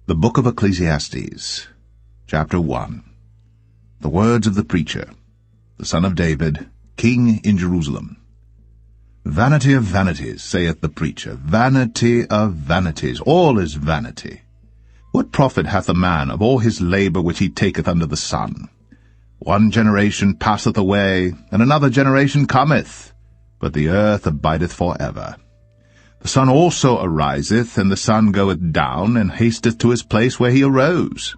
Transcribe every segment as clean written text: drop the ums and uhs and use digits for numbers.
The Book of Ecclesiastes, Chapter 1. The words of the preacher, the son of David, king in Jerusalem. Vanity of vanities, saith the preacher, vanity of vanities, all is vanity. What profit hath a man of all his labour which he taketh under the sun? One generation passeth away, and another generation cometh, but the earth abideth for ever. The sun also ariseth, and the sun goeth down, and hasteth to his place where he arose.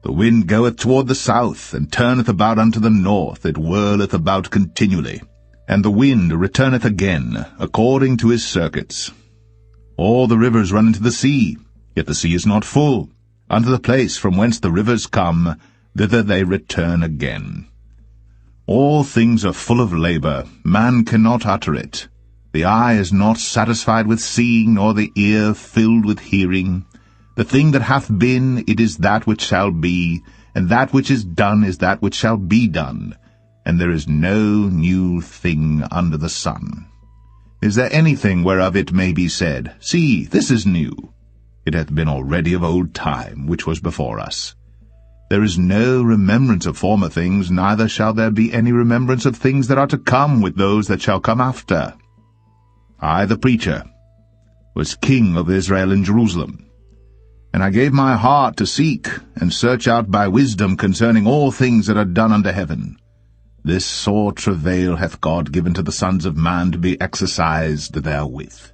The wind goeth toward the south, and turneth about unto the north, it whirleth about continually. And the wind returneth again, according to his circuits. All the rivers run into the sea, yet the sea is not full. Unto the place from whence the rivers come, thither they return again. All things are full of labour, man cannot utter it. The eye is not satisfied with seeing, nor the ear filled with hearing. The thing that hath been, it is that which shall be, and that which is done is that which shall be done, and there is no new thing under the sun. Is there anything whereof it may be said, See, this is new? It hath been already of old time, which was before us. There is no remembrance of former things, neither shall there be any remembrance of things that are to come with those that shall come after. I, the preacher, was king of Israel in Jerusalem. And I gave my heart to seek and search out by wisdom concerning all things that are done under heaven. This sore travail hath God given to the sons of man to be exercised therewith.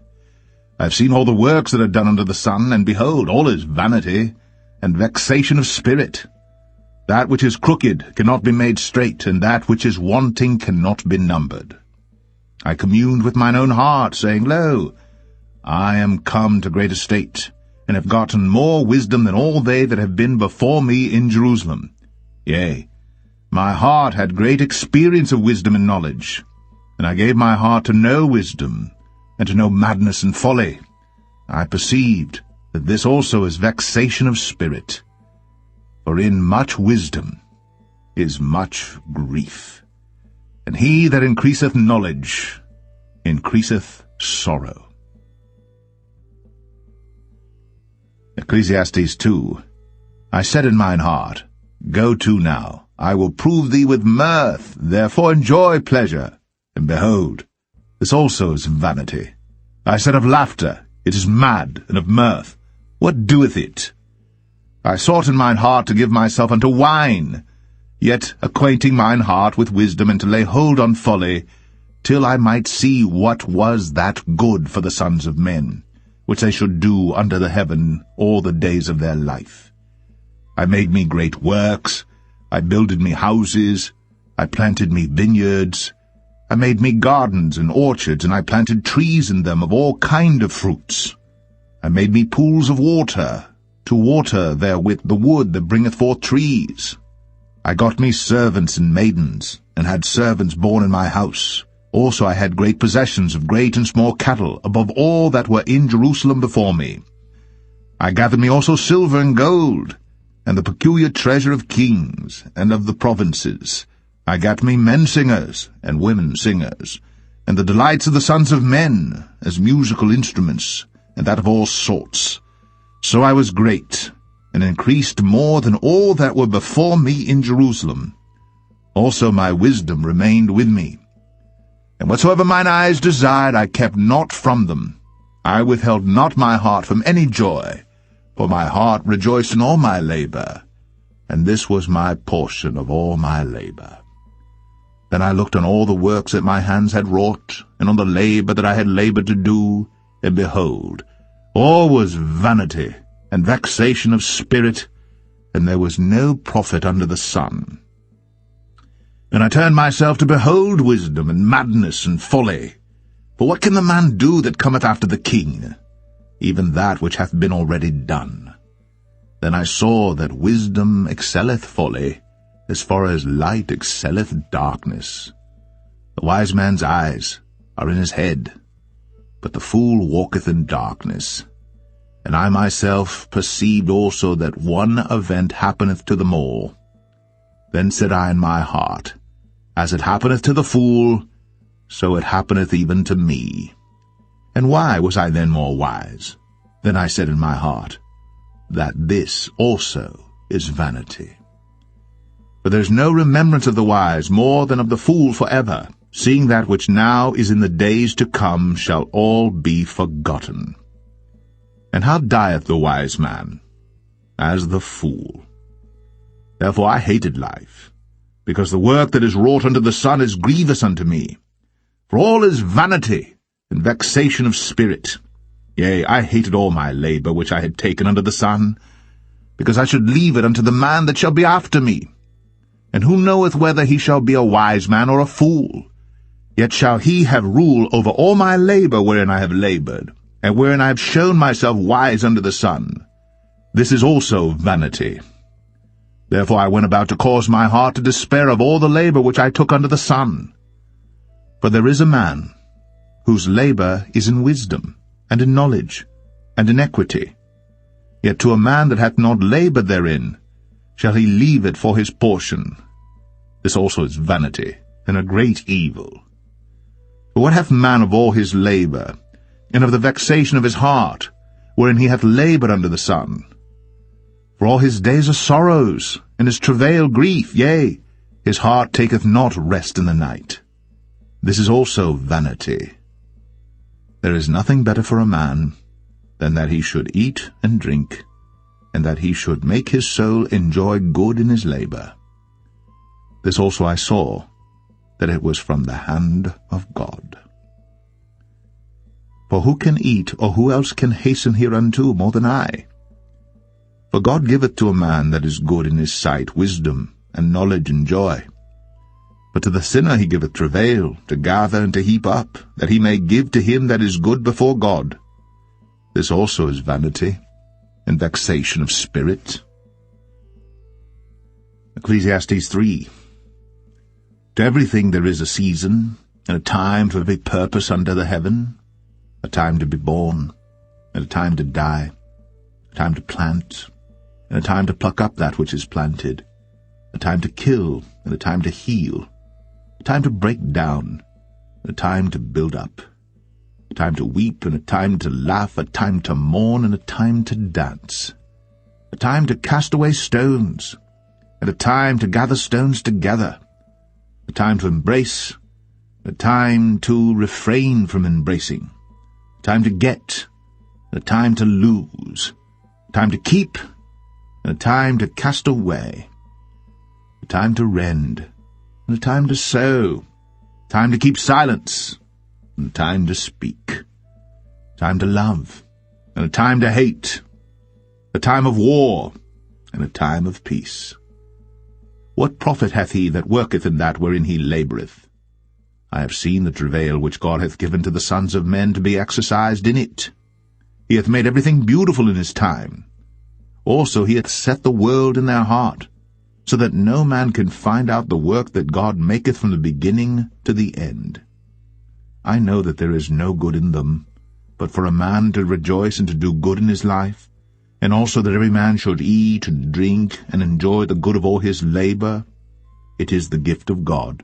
I have seen all the works that are done under the sun, and behold, all is vanity and vexation of spirit. That which is crooked cannot be made straight, and that which is wanting cannot be numbered. I communed with mine own heart, saying, Lo, I am come to great estate, and have gotten more wisdom than all they that have been before me in Jerusalem. Yea, my heart had great experience of wisdom and knowledge, and I gave my heart to know wisdom, and to know madness and folly. I perceived that this also is vexation of spirit. For in much wisdom is much grief. And he that increaseth knowledge increaseth sorrow. Ecclesiastes 2. I said in mine heart, Go to now, I will prove thee with mirth, therefore enjoy pleasure. And behold, this also is vanity. I said of laughter, It is mad, and of mirth, what doeth it? I sought in mine heart to give myself unto wine, yet acquainting mine heart with wisdom, and to lay hold on folly, till I might see what was that good for the sons of men, which they should do under the heaven all the days of their life. I made me great works, I builded me houses, I planted me vineyards, I made me gardens and orchards, and I planted trees in them of all kind of fruits. I made me pools of water, to water therewith the wood that bringeth forth trees. I got me servants and maidens, and had servants born in my house. Also I had great possessions of great and small cattle, above all that were in Jerusalem before me. I gathered me also silver and gold, and the peculiar treasure of kings, and of the provinces. I gat me men singers, and women singers, and the delights of the sons of men, as musical instruments, and that of all sorts. So I was great, and increased more than all that were before me in Jerusalem. Also my wisdom remained with me. And whatsoever mine eyes desired I kept not from them. I withheld not my heart from any joy, for my heart rejoiced in all my labour, and this was my portion of all my labour. Then I looked on all the works that my hands had wrought, and on the labour that I had laboured to do, and behold, all was vanity and vexation of spirit, and there was no profit under the sun. And I turned myself to behold wisdom, and madness, and folly. For what can the man do that cometh after the king? Even that which hath been already done. Then I saw that wisdom excelleth folly, as far as light excelleth darkness. The wise man's eyes are in his head, but the fool walketh in darkness. And I myself perceived also that one event happeneth to them all. Then said I in my heart, As it happeneth to the fool, so it happeneth even to me. And why was I then more wise? Then I said in my heart, that this also is vanity. For there is no remembrance of the wise more than of the fool forever, seeing that which now is in the days to come shall all be forgotten. And how dieth the wise man? As the fool. Therefore I hated life, because the work that is wrought under the sun is grievous unto me. For all is vanity and vexation of spirit. Yea, I hated all my labour which I had taken under the sun, because I should leave it unto the man that shall be after me. And who knoweth whether he shall be a wise man or a fool? Yet shall he have rule over all my labour wherein I have laboured, and wherein I have shown myself wise under the sun. This is also vanity. Therefore I went about to cause my heart to despair of all the labour which I took under the sun. For there is a man whose labour is in wisdom, and in knowledge, and in equity. Yet to a man that hath not laboured therein shall he leave it for his portion. This also is vanity, and a great evil. For what hath man of all his labour, and of the vexation of his heart, wherein he hath laboured under the sun? For all his days are sorrows, and his travail grief, yea, his heart taketh not rest in the night. This is also vanity. There is nothing better for a man than that he should eat and drink, and that he should make his soul enjoy good in his labour. This also I saw, that it was from the hand of God. For who can eat, or who else can hasten hereunto more than I? For God giveth to a man that is good in his sight wisdom, and knowledge, and joy. But to the sinner he giveth travail, to gather and to heap up, that he may give to him that is good before God. This also is vanity, and vexation of spirit. Ecclesiastes 3. To everything there is a season, and a time for every purpose under the heaven, a time to be born, and a time to die, a time to plant, and a time to pluck up that which is planted, a time to kill, and a time to heal, a time to break down, and a time to build up, a time to weep, and a time to laugh, a time to mourn, and a time to dance, a time to cast away stones, and a time to gather stones together, a time to embrace, a time to refrain from embracing, a time to get, a time to lose, a time to keep, and a time to cast away, a time to rend, and a time to sow, a time to keep silence, and a time to speak, a time to love, and a time to hate, a time of war, and a time of peace. What profit hath he that worketh in that wherein he laboureth? I have seen the travail which God hath given to the sons of men to be exercised in it. He hath made everything beautiful in his time. Also he hath set the world in their heart, so that no man can find out the work that God maketh from the beginning to the end. I know that there is no good in them, but for a man to rejoice and to do good in his life, and also that every man should eat and drink and enjoy the good of all his labour. It is the gift of God.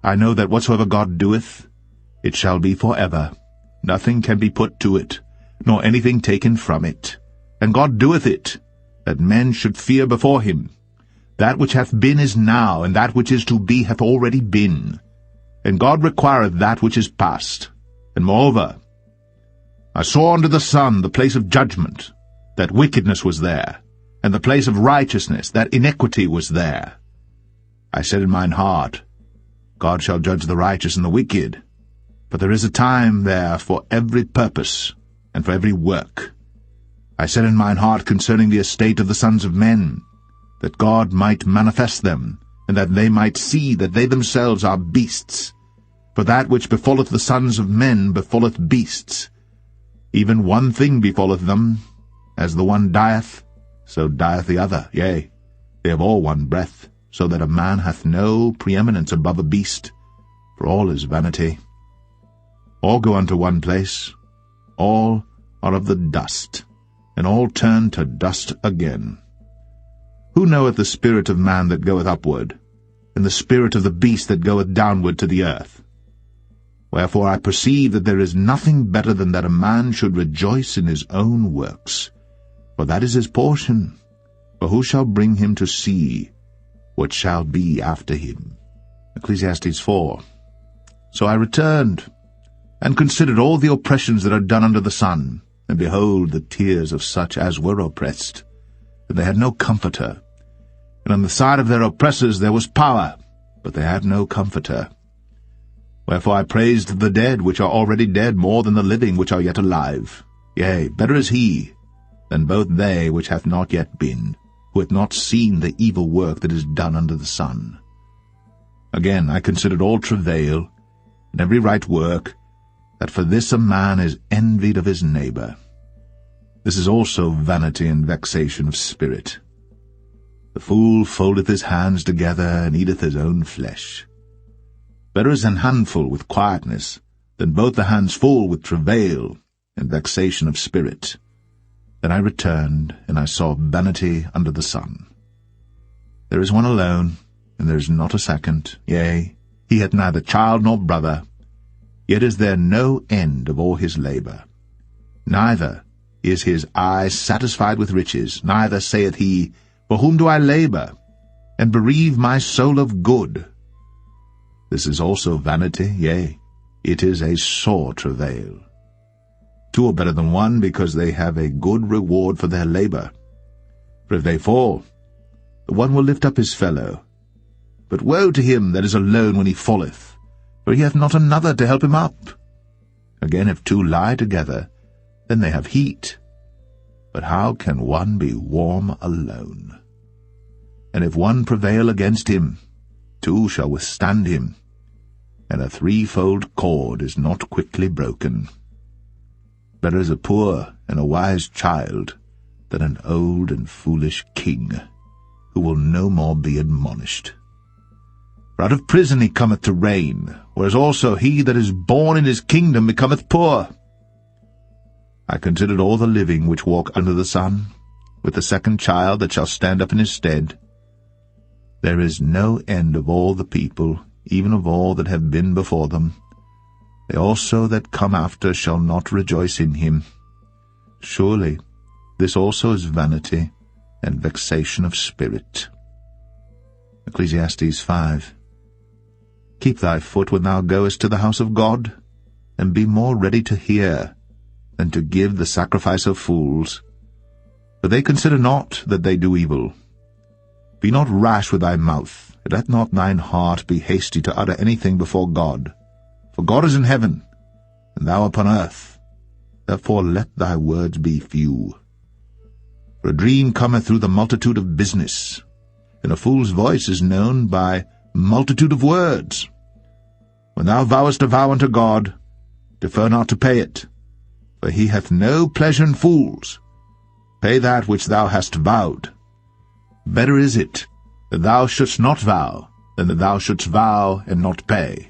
I know that whatsoever God doeth, it shall be for ever. Nothing can be put to it, nor anything taken from it. And God doeth it, that men should fear before him. That which hath been is now, and that which is to be hath already been. And God requireth that which is past. And moreover, I saw under the sun the place of judgment, that wickedness was there, and the place of righteousness, that iniquity was there. I said in mine heart, God shall judge the righteous and the wicked, but there is a time there for every purpose, and for every work. I said in mine heart concerning the estate of the sons of men, that God might manifest them, and that they might see that they themselves are beasts. For that which befalleth the sons of men befalleth beasts. Even one thing befalleth them, as the one dieth, so dieth the other. Yea, they have all one breath, so that a man hath no preeminence above a beast, for all is vanity. All go unto one place, all are of the dust, and all turn to dust again. Who knoweth the spirit of man that goeth upward, and the spirit of the beast that goeth downward to the earth? Wherefore I perceive that there is nothing better than that a man should rejoice in his own works. for that is his portion. For who shall bring him to see what shall be after him? Ecclesiastes 4. So I returned, and considered all the oppressions that are done under the sun, and behold, the tears of such as were oppressed, that they had no comforter. And on the side of their oppressors there was power, but they had no comforter. Wherefore I praised the dead which are already dead more than the living which are yet alive. Yea, better is he than both they which hath not yet been, who hath not seen the evil work that is done under the sun. Again I considered all travail, and every right work, that for this a man is envied of his neighbour. This is also vanity and vexation of spirit. The fool foldeth his hands together, and eateth his own flesh. Better is an handful with quietness, than both the hands full with travail and vexation of spirit. Then I returned, and I saw vanity under the sun. There is one alone, and there is not a second, yea, he hath neither child nor brother, yet is there no end of all his labour. Neither is his eye satisfied with riches, neither saith he, For whom do I labour, and bereave my soul of good? This is also vanity, yea, it is a sore travail. Two are better than one, because they have a good reward for their labour. For if they fall, the one will lift up his fellow. But woe to him that is alone when he falleth, for he hath not another to help him up. Again, if two lie together, then they have heat. But how can one be warm alone? And if one prevail against him, two shall withstand him, and a threefold cord is not quickly broken. Better is a poor and a wise child than an old and foolish king, who will no more be admonished. For out of prison he cometh to reign, whereas also he that is born in his kingdom becometh poor. I considered all the living which walk under the sun, with the second child that shall stand up in his stead. There is no end of all the people, even of all that have been before them. They also that come after shall not rejoice in him. Surely this also is vanity and vexation of spirit. Ecclesiastes 5. Keep thy foot when thou goest to the house of God, and be more ready to hear than to give the sacrifice of fools. For they consider not that they do evil. Be not rash with thy mouth, and let not thine heart be hasty to utter anything before God. For God is in heaven, and thou upon earth. Therefore let thy words be few. For a dream cometh through the multitude of business, and a fool's voice is known by multitude of words. When thou vowest a vow unto God, defer not to pay it, for he hath no pleasure in fools. Pay that which thou hast vowed. Better is it that thou shouldst not vow, than that thou shouldst vow and not pay.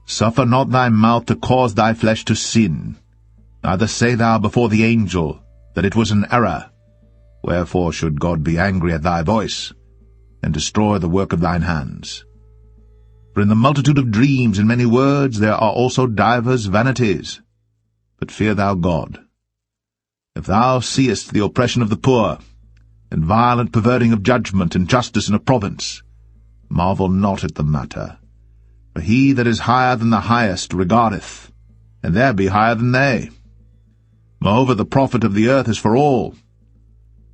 Suffer not thy mouth to cause thy flesh to sin, neither say thou before the angel that it was an error. Wherefore should God be angry at thy voice, and destroy the work of thine hands? For in the multitude of dreams and many words there are also divers vanities. But fear thou God. If thou seest the oppression of the poor, and violent perverting of judgment and justice in a province, marvel not at the matter. For he that is higher than the highest regardeth, and there be higher than they. Moreover, the profit of the earth is for all.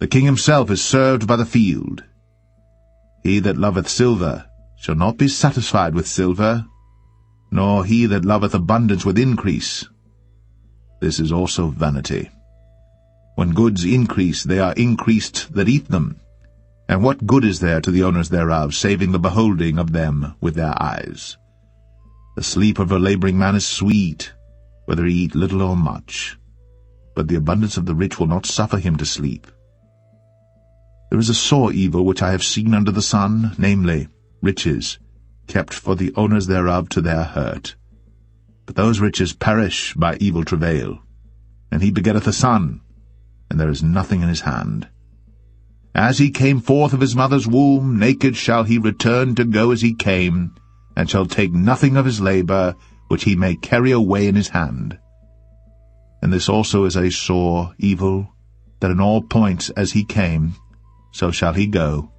The king himself is served by the field. He that loveth silver shall not be satisfied with silver, nor he that loveth abundance with increase. This is also vanity. When goods increase, they are increased that eat them. And what good is there to the owners thereof, saving the beholding of them with their eyes? The sleep of a labouring man is sweet, whether he eat little or much. But the abundance of the rich will not suffer him to sleep. There is a sore evil which I have seen under the sun, namely, riches, kept for the owners thereof to their hurt. But those riches perish by evil travail. And he begetteth a son, and there is nothing in his hand. As he came forth of his mother's womb, naked shall he return to go as he came, and shall take nothing of his labour, which he may carry away in his hand. And this also is a sore evil, that in all points as he came, so shall he go.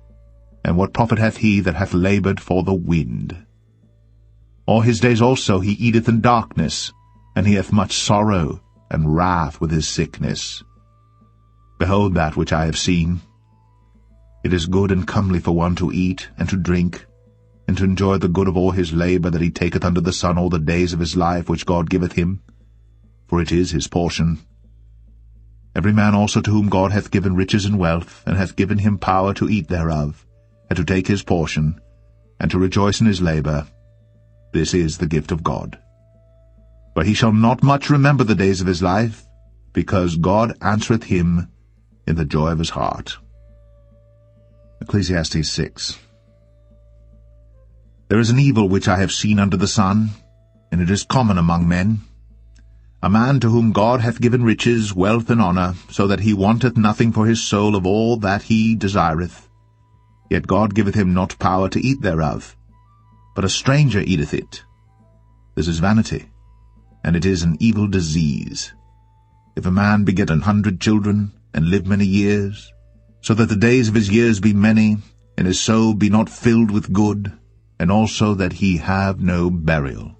And what profit hath he that hath laboured for the wind? All his days also he eateth in darkness, and he hath much sorrow and wrath with his sickness. Behold that which I have seen. It is good and comely for one to eat and to drink, and to enjoy the good of all his labour that he taketh under the sun all the days of his life which God giveth him, for it is his portion. Every man also to whom God hath given riches and wealth, and hath given him power to eat thereof, and to take his portion, and to rejoice in his labour, this is the gift of God. But he shall not much remember the days of his life, because God answereth him in the joy of his heart. Ecclesiastes 6. There is an evil which I have seen under the sun, and it is common among men. A man to whom God hath given riches, wealth, and honour, so that he wanteth nothing for his soul of all that he desireth. Yet God giveth him not power to eat thereof, but a stranger eateth it. This is vanity, and it is an evil disease. If a man beget 100 children, and live many years, so that the days of his years be many, and his soul be not filled with good, and also that he have no burial,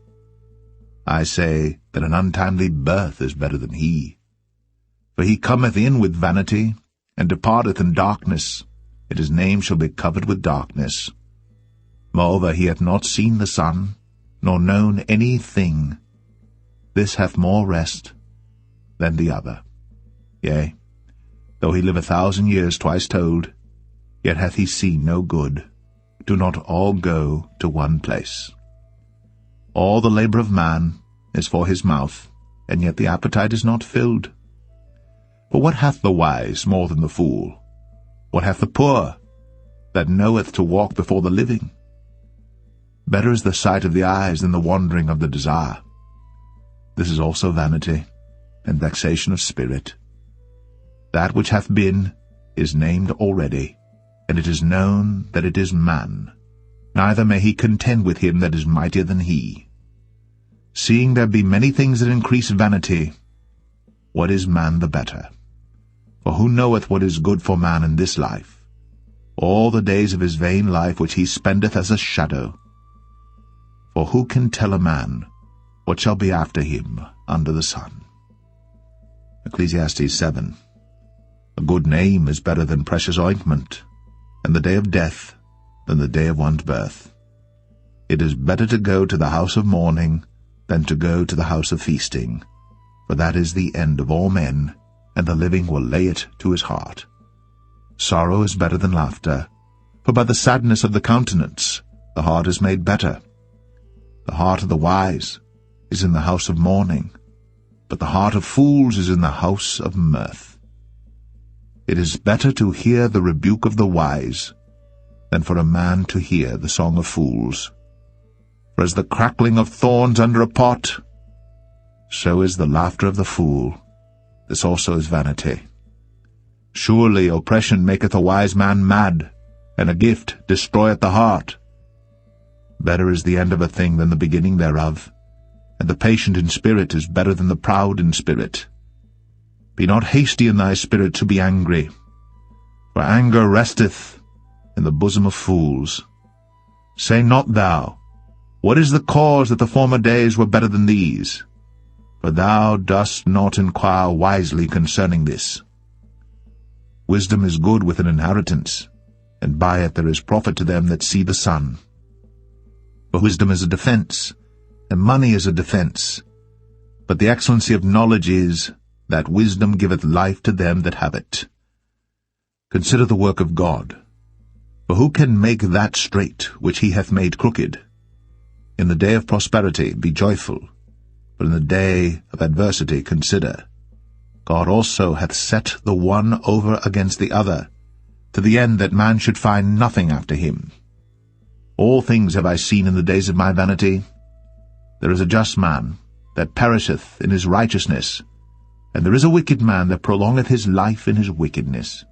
I say that an untimely birth is better than he. For he cometh in with vanity, and departeth in darkness, and his name shall be covered with darkness. Moreover, he hath not seen the sun, nor known any thing. This hath more rest than the other. Yea, though he live 1,000 years twice told, yet hath he seen no good. Do not all go to one place. All the labour of man is for his mouth, and yet the appetite is not filled. For what hath the wise more than the fool? What hath the poor that knoweth to walk before the living? Better is the sight of the eyes than the wandering of the desire. This is also vanity, and vexation of spirit. That which hath been is named already, and it is known that it is man. Neither may he contend with him that is mightier than he. Seeing there be many things that increase vanity, what is man the better? For who knoweth what is good for man in this life? All the days of his vain life which he spendeth as a shadow. For who can tell a man what shall be after him under the sun? Ecclesiastes 7. A good name is better than precious ointment, and the day of death than the day of one's birth. It is better to go to the house of mourning than to go to the house of feasting, for that is the end of all men, and the living will lay it to his heart. Sorrow is better than laughter, for by the sadness of the countenance the heart is made better. The heart of the wise is in the house of mourning, but the heart of fools is in the house of mirth. It is better to hear the rebuke of the wise than for a man to hear the song of fools. For as the crackling of thorns under a pot, so is the laughter of the fool. This also is vanity. Surely oppression maketh a wise man mad, and a gift destroyeth the heart. Better is the end of a thing than the beginning thereof, and the patient in spirit is better than the proud in spirit. Be not hasty in thy spirit to be angry, for anger resteth in the bosom of fools. Say not thou, what is the cause that the former days were better than these? For thou dost not inquire wisely concerning this. Wisdom is good with an inheritance, and by it there is profit to them that see the sun. For wisdom is a defence, and money is a defence. But the excellency of knowledge is, that wisdom giveth life to them that have it. Consider the work of God. For who can make that straight which he hath made crooked? In the day of prosperity be joyful, but in the day of adversity consider. God also hath set the one over against the other, to the end that man should find nothing after him. All things have I seen in the days of my vanity. There is a just man that perisheth in his righteousness, and there is a wicked man that prolongeth his life in his wickedness.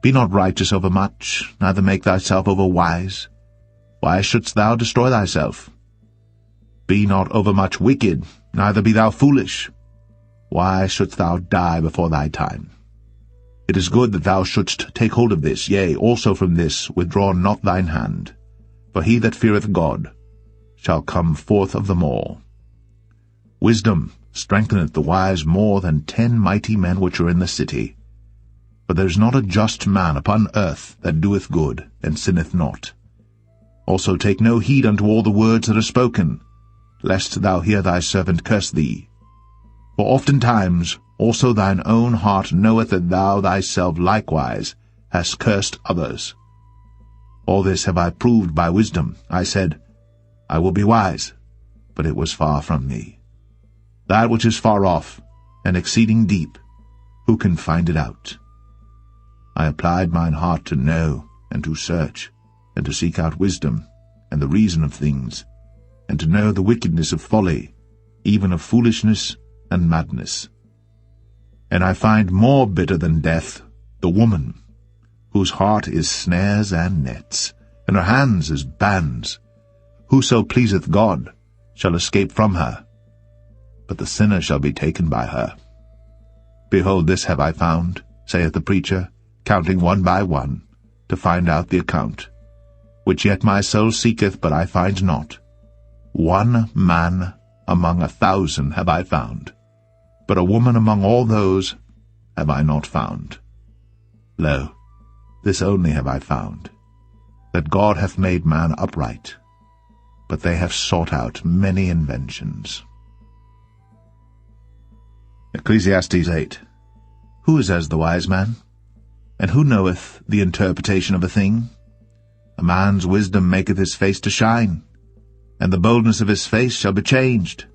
Be not righteous over much, neither make thyself over wise. Why shouldst thou destroy thyself? Be not overmuch wicked, neither be thou foolish. Why shouldst thou die before thy time? It is good that thou shouldst take hold of this, yea, also from this withdraw not thine hand. For he that feareth God shall come forth of them all. Wisdom strengtheneth the wise more than 10 mighty men which are in the city. For there is not a just man upon earth that doeth good, and sinneth not. Also take no heed unto all the words that are spoken, lest thou hear thy servant curse thee. For oftentimes also thine own heart knoweth that thou thyself likewise hast cursed others. All this have I proved by wisdom. I said, I will be wise, but it was far from me. That which is far off, and exceeding deep, who can find it out? I applied mine heart to know, and to search, and to seek out wisdom, and the reason of things, and to know the wickedness of folly, even of foolishness and madness. And I find more bitter than death the woman, whose heart is snares and nets, and her hands as bands. Whoso pleaseth God shall escape from her, but the sinner shall be taken by her. Behold, this have I found, saith the preacher, counting one by one, to find out the account, which yet my soul seeketh, but I find not. 1 man among 1,000 have I found, but a woman among all those have I not found. Lo, this only have I found, that God hath made man upright, but they have sought out many inventions. Ecclesiastes 8. Who is as the wise man? And who knoweth the interpretation of a thing? A man's wisdom maketh his face to shine, and the boldness of his face shall be changed.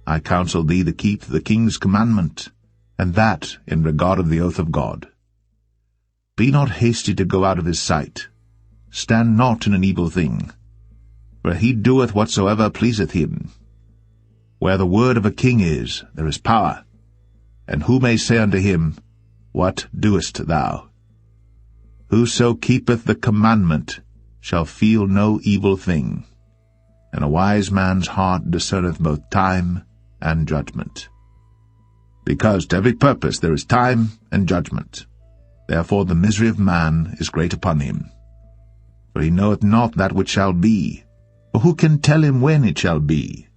I counsel thee to keep the king's commandment, and that in regard of the oath of God. Be not hasty to go out of his sight. Stand not in an evil thing, for he doeth whatsoever pleaseth him. Where the word of a king is, there is power. And who may say unto him, What doest thou? Whoso keepeth the commandment shall feel no evil thing, and a wise man's heart discerneth both time and judgment. Because to every purpose there is time and judgment. Therefore the misery of man is great upon him. For he knoweth not that which shall be, for who can tell him when it shall be?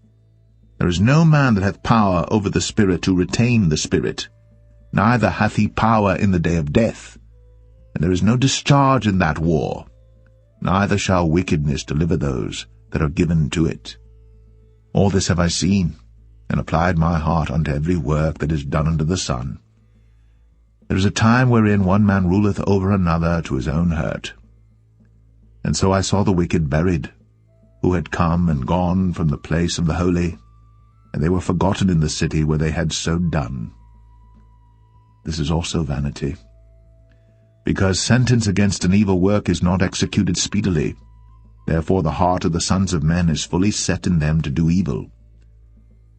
There is no man that hath power over the spirit to retain the spirit, neither hath he power in the day of death. And there is no discharge in that war, neither shall wickedness deliver those that are given to it. All this have I seen, and applied my heart unto every work that is done under the sun. There is a time wherein one man ruleth over another to his own hurt. And so I saw the wicked buried, who had come and gone from the place of the holy, and they were forgotten in the city where they had so done. This is also vanity. Because sentence against an evil work is not executed speedily, therefore the heart of the sons of men is fully set in them to do evil.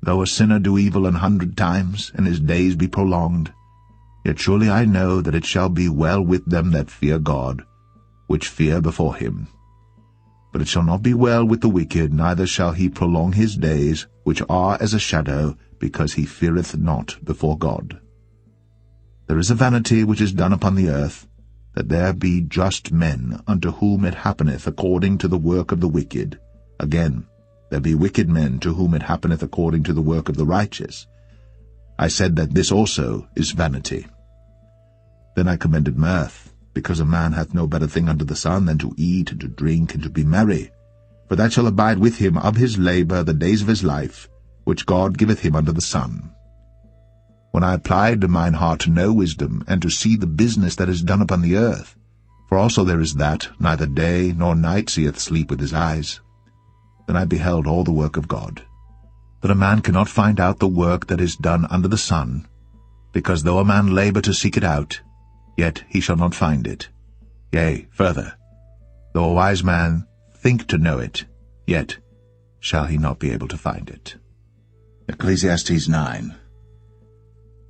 Though a sinner do evil 100 times, and his days be prolonged, yet surely I know that it shall be well with them that fear God, which fear before him. But it shall not be well with the wicked, neither shall he prolong his days, which are as a shadow, because he feareth not before God. There is a vanity which is done upon the earth, that there be just men, unto whom it happeneth according to the work of the wicked. Again, there be wicked men, to whom it happeneth according to the work of the righteous. I said that this also is vanity. Then I commended mirth, because a man hath no better thing under the sun than to eat and to drink and to be merry, for that shall abide with him of his labour the days of his life, which God giveth him under the sun. When I applied mine heart to know wisdom, and to see the business that is done upon the earth, for also there is that neither day nor night seeth sleep with his eyes, then I beheld all the work of God, that a man cannot find out the work that is done under the sun, because though a man labour to seek it out, yet he shall not find it. Yea, further, though a wise man think to know it, yet shall he not be able to find it. Ecclesiastes 9.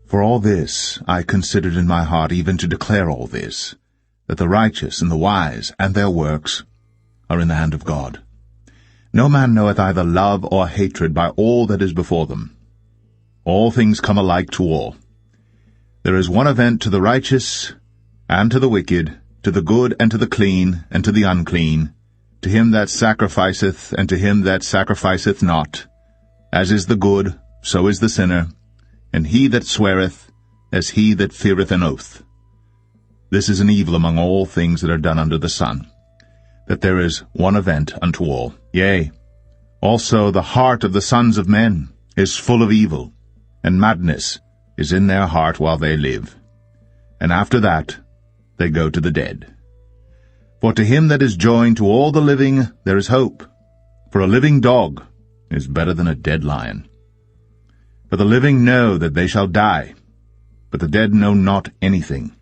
For all this I considered in my heart, even to declare all this, that the righteous and the wise and their works are in the hand of God. No man knoweth either love or hatred by all that is before them. All things come alike to all. There is one event to the righteous and to the wicked, to the good and to the clean and to the unclean, to him that sacrificeth and to him that sacrificeth not. As is the good, so is the sinner, and he that sweareth, as he that feareth an oath. This is an evil among all things that are done under the sun, that there is one event unto all. Yea, also the heart of the sons of men is full of evil, and madness is in their heart while they live. And after that they go to the dead. For to him that is joined to all the living there is hope. For a living dog is better than a dead lion. For the living know that they shall die, but the dead know not anything,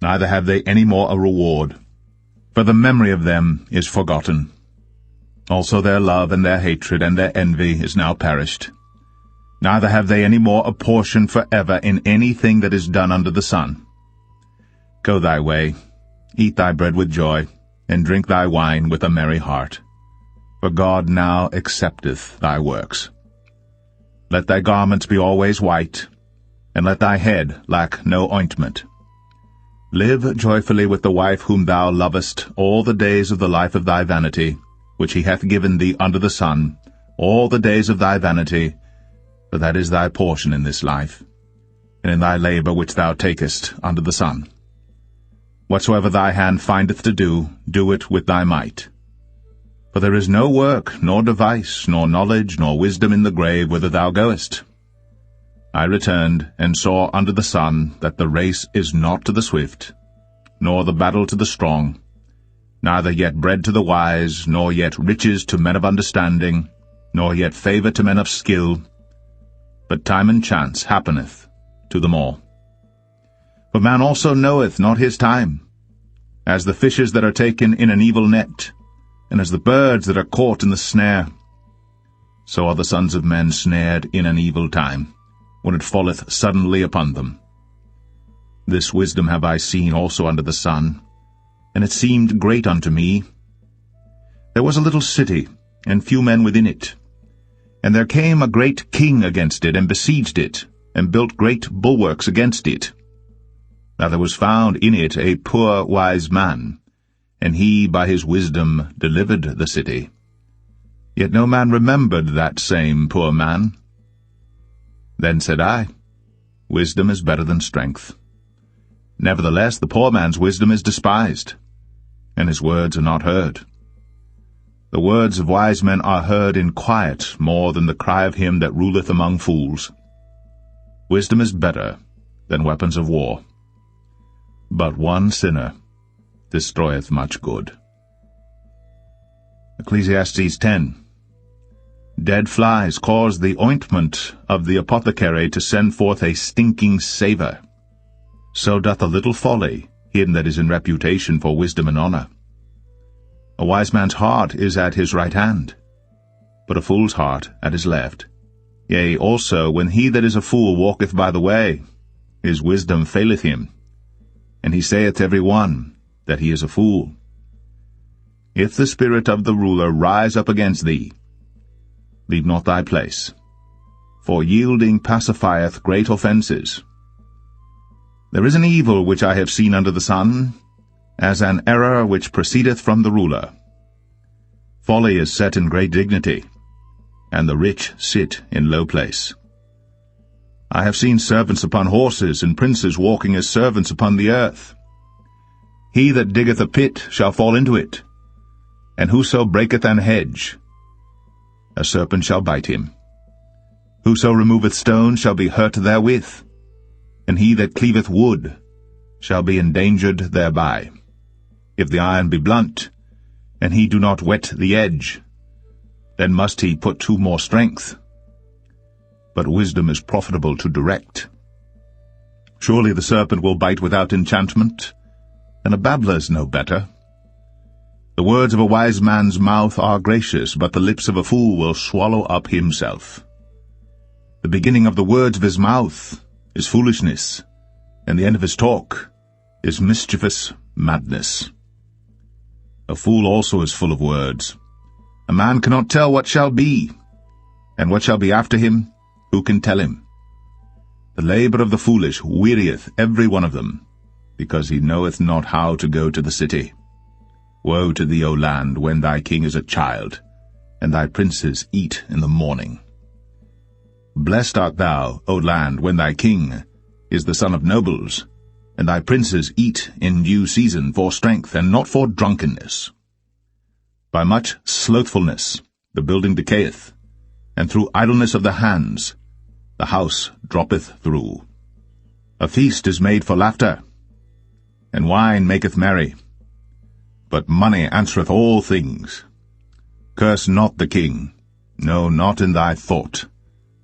neither have they any more a reward. For the memory of them is forgotten. Also their love and their hatred and their envy is now perished. Neither have they any more a portion forever in anything that is done under the sun. Go thy way, eat thy bread with joy, and drink thy wine with a merry heart. For God now accepteth thy works. Let thy garments be always white, and let thy head lack no ointment. Live joyfully with the wife whom thou lovest all the days of the life of thy vanity, which he hath given thee under the sun, all the days of thy vanity, for that is thy portion in this life, and in thy labor which thou takest under the sun. Whatsoever thy hand findeth to do, do it with thy might. For there is no work, nor device, nor knowledge, nor wisdom in the grave whither thou goest. I returned, and saw under the sun that the race is not to the swift, nor the battle to the strong, neither yet bread to the wise, nor yet riches to men of understanding, nor yet favour to men of skill, but time and chance happeneth to them all. For man also knoweth not his time, as the fishes that are taken in an evil net, and as the birds that are caught in the snare. So are the sons of men snared in an evil time, when it falleth suddenly upon them. This wisdom have I seen also under the sun, and it seemed great unto me. There was a little city, and few men within it. And there came a great king against it, and besieged it, and built great bulwarks against it. Now there was found in it a poor wise man, and he by his wisdom delivered the city. Yet no man remembered that same poor man. Then said I, Wisdom is better than strength. Nevertheless the poor man's wisdom is despised, and his words are not heard. The words of wise men are heard in quiet more than the cry of him that ruleth among fools. Wisdom is better than weapons of war. But one sinner destroyeth much good. Ecclesiastes 10. Dead flies cause the ointment of the apothecary to send forth a stinking savour. So doth a little folly him that is in reputation for wisdom and honour. A wise man's heart is at his right hand, but a fool's heart at his left. Yea, also, when he that is a fool walketh by the way, his wisdom faileth him, and he saith every one that he is a fool. If the spirit of the ruler rise up against thee, leave not thy place, for yielding pacifieth great offences. There is an evil which I have seen under the sun, as an error which proceedeth from the ruler. Folly is set in great dignity, and the rich sit in low place. I have seen servants upon horses, and princes walking as servants upon the earth. He that diggeth a pit shall fall into it, and whoso breaketh an hedge, a serpent shall bite him. Whoso removeth stones shall be hurt therewith, and he that cleaveth wood shall be endangered thereby. If the iron be blunt, and he do not whet the edge, then must he put to more strength. But wisdom is profitable to direct. Surely the serpent will bite without enchantment, and a babbler is no better. The words of a wise man's mouth are gracious, but the lips of a fool will swallow up himself. The beginning of the words of his mouth is foolishness, and the end of his talk is mischievous madness. A fool also is full of words. A man cannot tell what shall be, and what shall be after him, who can tell him? The labor of the foolish wearieth every one of them, because he knoweth not how to go to the city. Woe to thee, O land, when thy king is a child, and thy princes eat in the morning. Blessed art thou, O land, when thy king is the son of nobles, and thy princes eat in due season for strength, and not for drunkenness. By much slothfulness the building decayeth, and through idleness of the hands the house droppeth through. A feast is made for laughter, and wine maketh merry, but money answereth all things. Curse not the king, no, not in thy thought,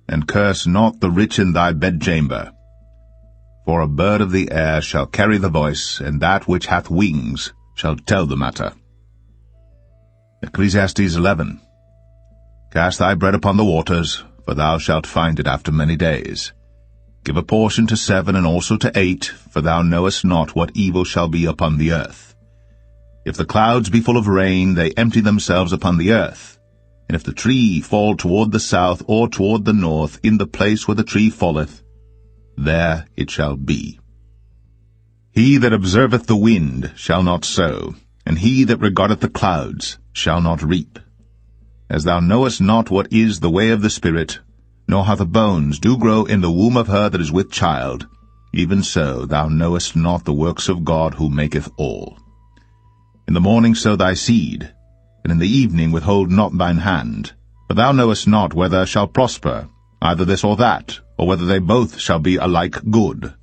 and curse not the rich in thy bedchamber. For a bird of the air shall carry the voice, and that which hath wings shall tell the matter. Ecclesiastes 11. Cast thy bread upon the waters, for thou shalt find it after many days. Give a portion to 7 and also to 8, for thou knowest not what evil shall be upon the earth. If the clouds be full of rain, they empty themselves upon the earth. And if the tree fall toward the south or toward the north, in the place where the tree falleth, there it shall be. He that observeth the wind shall not sow, and he that regardeth the clouds shall not reap. As thou knowest not what is the way of the Spirit, nor how the bones do grow in the womb of her that is with child, even so thou knowest not the works of God who maketh all. In the morning sow thy seed, and in the evening withhold not thine hand, for thou knowest not whether shall prosper, either this or that, or whether they both shall be alike good.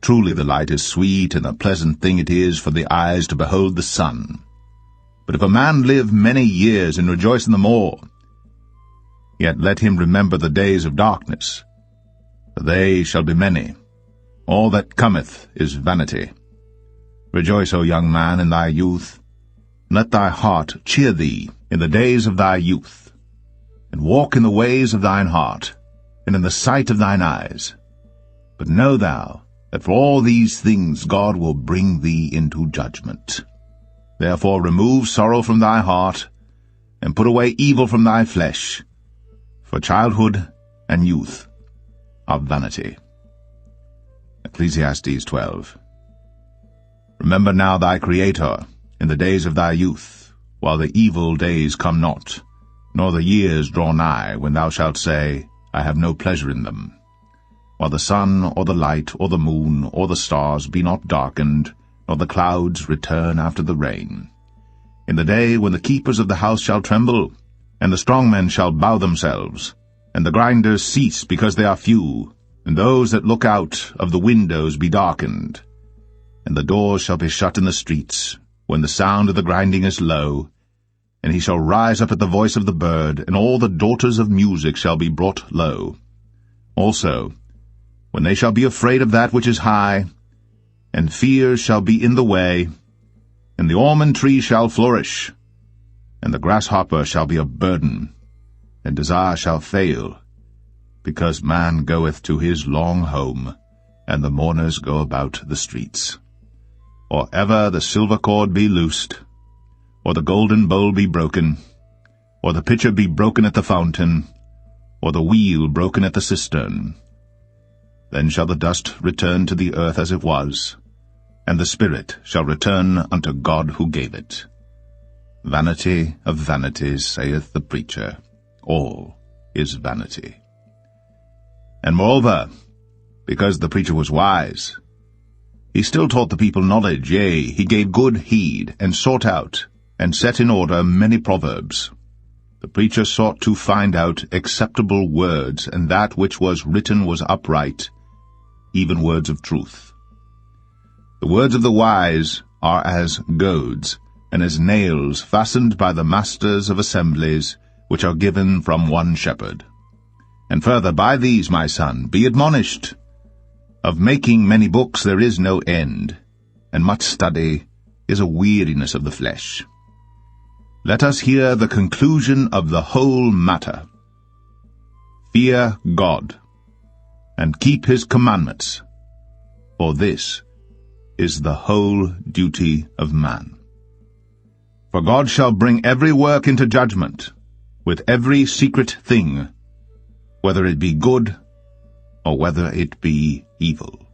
Truly the light is sweet, and a pleasant thing it is for the eyes to behold the sun. But if a man live many years and rejoice in them all, yet let him remember the days of darkness, for they shall be many. All that cometh is vanity. Rejoice, O young man, in thy youth, and let thy heart cheer thee in the days of thy youth, and walk in the ways of thine heart, and in the sight of thine eyes. But know thou that for all these things God will bring thee into judgment. Therefore remove sorrow from thy heart, and put away evil from thy flesh, for childhood and youth are vanity. Ecclesiastes 12. Remember now thy Creator in the days of thy youth, while the evil days come not, nor the years draw nigh, when thou shalt say, I have no pleasure in them. While the sun, or the light, or the moon, or the stars be not darkened, nor the clouds return after the rain. In the day when the keepers of the house shall tremble, and the strong men shall bow themselves, and the grinders cease because they are few, and those that look out of the windows be darkened. And the doors shall be shut in the streets, when the sound of the grinding is low, and he shall rise up at the voice of the bird, and all the daughters of music shall be brought low. Also, when they shall be afraid of that which is high, and fear shall be in the way, and the almond tree shall flourish, and the grasshopper shall be a burden, and desire shall fail, because man goeth to his long home, and the mourners go about the streets. Or ever the silver cord be loosed, or the golden bowl be broken, or the pitcher be broken at the fountain, or the wheel broken at the cistern. Then shall the dust return to the earth as it was, and the spirit shall return unto God who gave it. Vanity of vanities, saith the preacher, all is vanity. And moreover, because the preacher was wise, he still taught the people knowledge, yea, he gave good heed, and sought out, and set in order many proverbs. The preacher sought to find out acceptable words, and that which was written was upright, even words of truth. The words of the wise are as goads, and as nails fastened by the masters of assemblies, which are given from one shepherd. And further, by these, my son, be admonished. Of making many books there is no end, and much study is a weariness of the flesh. Let us hear the conclusion of the whole matter. Fear God, and keep his commandments, for this is the whole duty of man. For God shall bring every work into judgment, with every secret thing, whether it be good or whether it be evil.